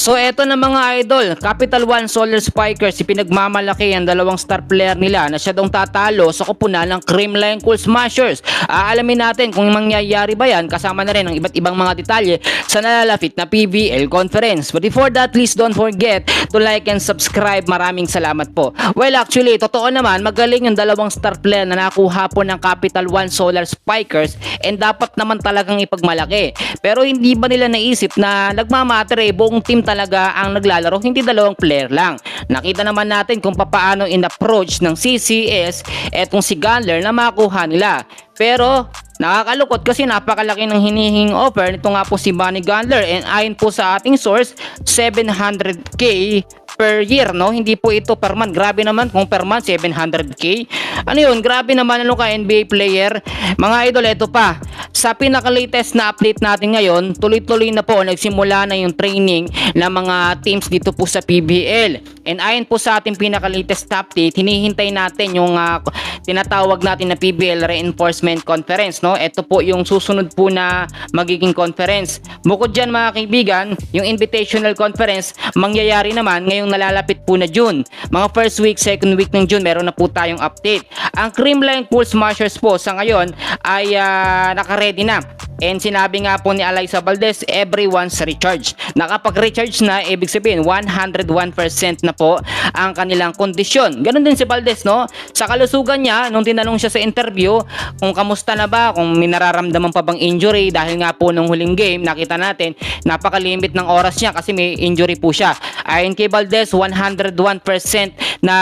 So eto na mga idol, Capital One Solar Spikers, ipinagmamalaki ang dalawang star player nila na siya daw tatalo sa koponan ng Creamline Cool Smashers. Aalamin natin kung mangyayari ba yan, kasama na rin ang iba't ibang mga detalye sa nalalapit na PBL conference. But before that, please don't forget to like and subscribe. Maraming salamat po. Well, actually, totoo naman, magaling yung dalawang star player na nakuha po ng Capital One Solar Spikers and dapat naman talagang ipagmalaki. Pero hindi ba nila naisip na nagmamatter buong team talaga ang naglalaro, hindi dalawang player lang. Nakita naman natin kung paano in-approach ng CCS etong si Gunler na makuha nila. Pero nakakalukot kasi napakalaki ng hinihing offer nito nga po si Bunny Gunler, and ayon po sa ating source, 700k per year, no? Hindi po ito per month. Grabe naman kung per month 700k. Ano yun? Grabe naman ano ka NBA player. Mga idol, ito pa. Sa pinaka-latest na update natin ngayon, tuloy-tuloy na po, nagsimula na yung training ng mga teams dito po sa PBL. And ayon po sa ating pinaka-latest update, hinihintay natin yung tinatawag natin na PBL Reinforcement Conference, no? Ito po yung susunod po na magiging conference. Bukod dyan mga kaibigan, yung Invitational Conference mangyayari naman ngayong nalalapit po na June. Mga first week, second week ng June, meron na po tayong update. Ang Creamline Cool Smashers po sa ngayon ay naka-ready na. And sinabi nga po ni Alyssa Valdez, everyone's recharge. Nakapag-recharge na, ibig sabihin 101% na po ang kanilang kondisyon. Ganon din si Valdez, no? Sa kalusugan niya, nung tinanong siya sa interview kung kamusta na ba, kung may nararamdaman pa bang injury, dahil nga po nung huling game, nakita natin, napakalimit ng oras niya kasi may injury po siya. Ayon kay Valdez, 101% na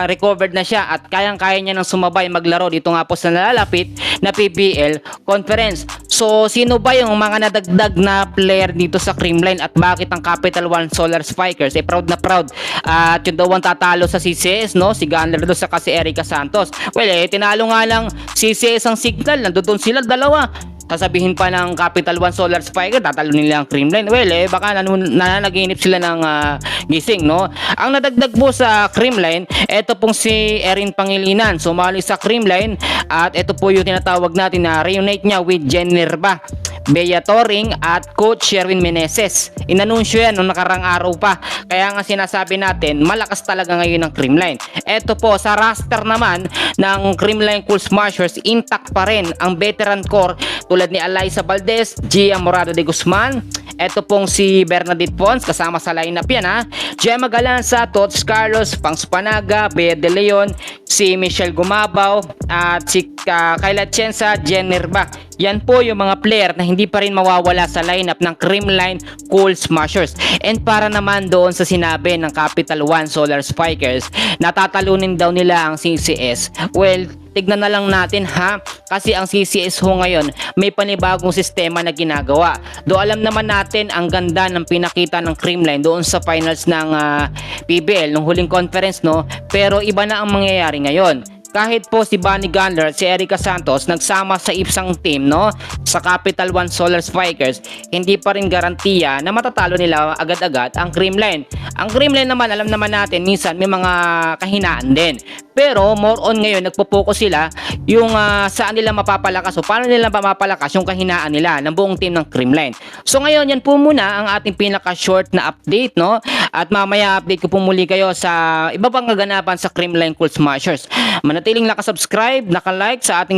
recovered na siya at kayang-kaya niya nang sumabay maglaro dito nga po sa nalalapit na PBL conference. So, sino ba yung mga nadagdag na player dito sa Creamline at bakit ang Capital One Solar Spikers proud na proud at yun daw ang tatalo sa CCS, no? Si Gunler doon sa kasi Erica Santos. Well, tinalo nga lang CCS ang signal, nandoon sila dalawa. Sasabihin pa ng Capital One Solar Spiker, tatalo nila ang Creamline. Well, baka nananaginip sila ng gising, no? Ang nadagdag po sa Creamline, ito pong si Erin Pangilinan. Sumali sa Creamline at ito po yung tinatawag natin na reunite niya with Generba, Bea Toring at Coach Sherwin Meneses. Inanunsyo yan nung nakarang araw pa. Kaya nga sinasabi natin, malakas talaga ngayon ang Creamline. Ito po, sa roster naman ng Creamline Cool Smashers, intact pa rin ang veteran core tulad ni Alyssa Valdez, Gia Morado de Guzman. Ito pong si Bernadette Pons, kasama sa lineup yan ha. Gemma Galanza, Tots Carlos, Pangs Panaga, Bea De Leon, si Michelle Gumabaw, at si Kayla Chensa, Jennerba. Yan po yung mga player na hindi pa rin mawawala sa lineup ng Creamline Cool Smashers. And para naman doon sa sinabi ng Capital One Solar Spikers, natatalunin daw nila ang CCS. Well, tignan na lang natin ha, kasi ang CCS ho ngayon may panibagong sistema na ginagawa. Do alam naman natin ang ganda ng pinakita ng Creamline doon sa finals ng PBL nung huling conference, no? Pero iba na ang mangyayari ngayon. Kahit po si Bunny Gunler at si Erica Santos nagsama sa isang team, no, sa Capital One Solar Spikers, hindi pa rin garantiya na matatalo nila agad-agad ang Creamline. Ang Creamline naman, alam naman natin, minsan may mga kahinaan din. Pero more on ngayon, nagpo-focus sila yung saan nila mapapalakas o paano nila mapapalakas yung kahinaan nila ng buong team ng Creamline. So ngayon, yan po muna ang ating pinaka-short na update, no? At mamaya update ko po muli kayo sa iba pang kaganapan sa Creamline Cool Smashers. Manatiling nakasubscribe, nakalike sa ating